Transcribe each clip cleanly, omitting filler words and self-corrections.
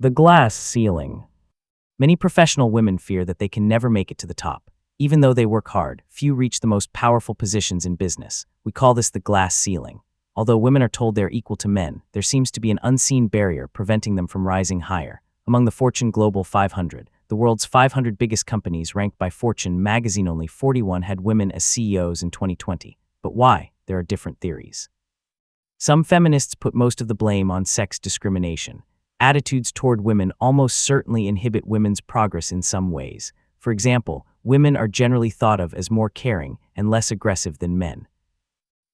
The glass ceiling. Many professional women fear that they can never make it to the top. Even though they work hard, few reach the most powerful positions in business. We call this the glass ceiling. Although women are told they're equal to men, there seems to be an unseen barrier preventing them from rising higher. Among the Fortune Global 500, the world's 500 biggest companies ranked by Fortune magazine, only 41 had women as CEOs in 2020. But why? There are different theories. Some feminists put most of the blame on sex discrimination. Attitudes toward women almost certainly inhibit women's progress in some ways. For example, women are generally thought of as more caring and less aggressive than men.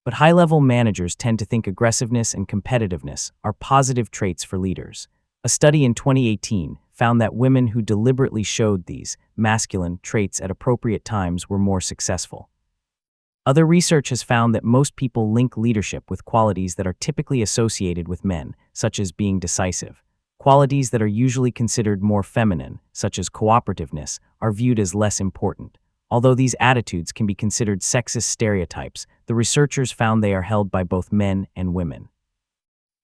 But high-level managers tend to think aggressiveness and competitiveness are positive traits for leaders. A study in 2018 found that women who deliberately showed these masculine traits at appropriate times were more successful. Other research has found that most people link leadership with qualities that are typically associated with men, such as being decisive. Qualities that are usually considered more feminine, such as cooperativeness, are viewed as less important. Although these attitudes can be considered sexist stereotypes, the researchers found they are held by both men and women.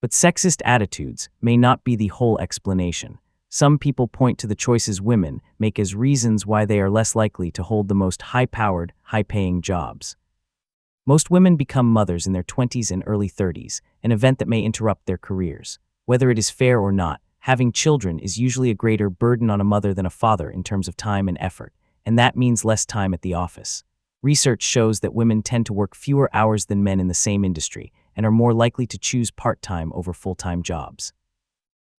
But sexist attitudes may not be the whole explanation. Some people point to the choices women make as reasons why they are less likely to hold the most high-powered, high-paying jobs. Most women become mothers in their 20s and early 30s, an event that may interrupt their careers. Whether it is fair or not, having children is usually a greater burden on a mother than a father in terms of time and effort, and that means less time at the office. Research shows that women tend to work fewer hours than men in the same industry and are more likely to choose part-time over full-time jobs.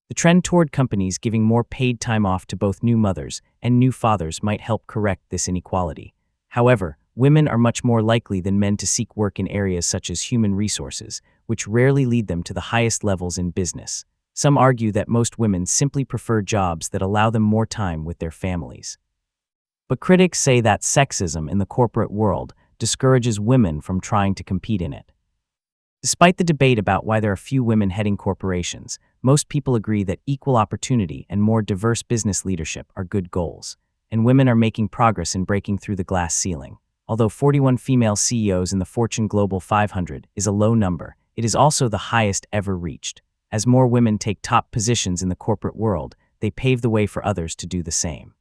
The trend toward companies giving more paid time off to both new mothers and new fathers might help correct this inequality. However, women are much more likely than men to seek work in areas such as human resources, which rarely lead them to the highest levels in business. Some argue that most women simply prefer jobs that allow them more time with their families. But critics say that sexism in the corporate world discourages women from trying to compete in it. Despite the debate about why there are few women heading corporations, most people agree that equal opportunity and more diverse business leadership are good goals, and women are making progress in breaking through the glass ceiling. Although 41 female CEOs in the Fortune Global 500 is a low number, it is also the highest ever reached. As more women take top positions in the corporate world, they pave the way for others to do the same.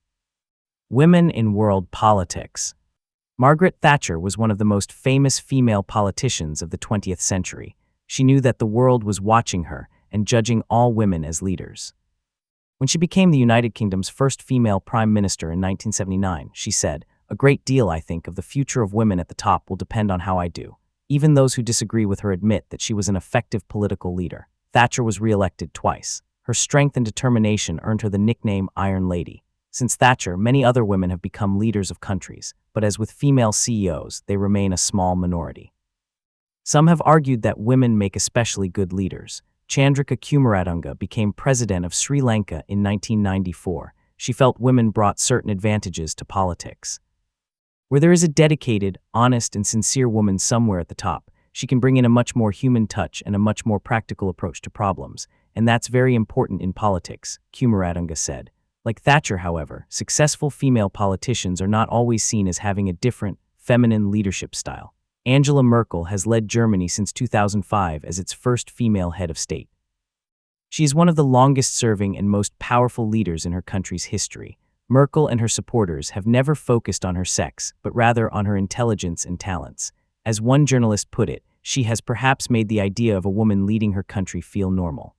Women in world politics. Margaret Thatcher was one of the most famous female politicians of the 20th century. She knew that the world was watching her and judging all women as leaders. When she became the United Kingdom's first female prime minister in 1979, she said, "A great deal, I think, of the future of women at the top will depend on how I do." Even those who disagree with her admit that she was an effective political leader. Thatcher was re-elected twice. Her strength and determination earned her the nickname Iron Lady. Since Thatcher, many other women have become leaders of countries, but as with female CEOs, they remain a small minority. Some have argued that women make especially good leaders. Chandrika Kumaratunga became president of Sri Lanka in 1994. She felt women brought certain advantages to politics. Where there is a dedicated, honest, and sincere woman somewhere at the top, she can bring in a much more human touch and a much more practical approach to problems, and that's very important in politics, Kumaratunga said. Like Thatcher, however, successful female politicians are not always seen as having a different, feminine leadership style. Angela Merkel has led Germany since 2005 as its first female head of state. She is one of the longest-serving and most powerful leaders in her country's history. Merkel and her supporters have never focused on her sex, but rather on her intelligence and talents. As one journalist put it, she has perhaps made the idea of a woman leading her country feel normal.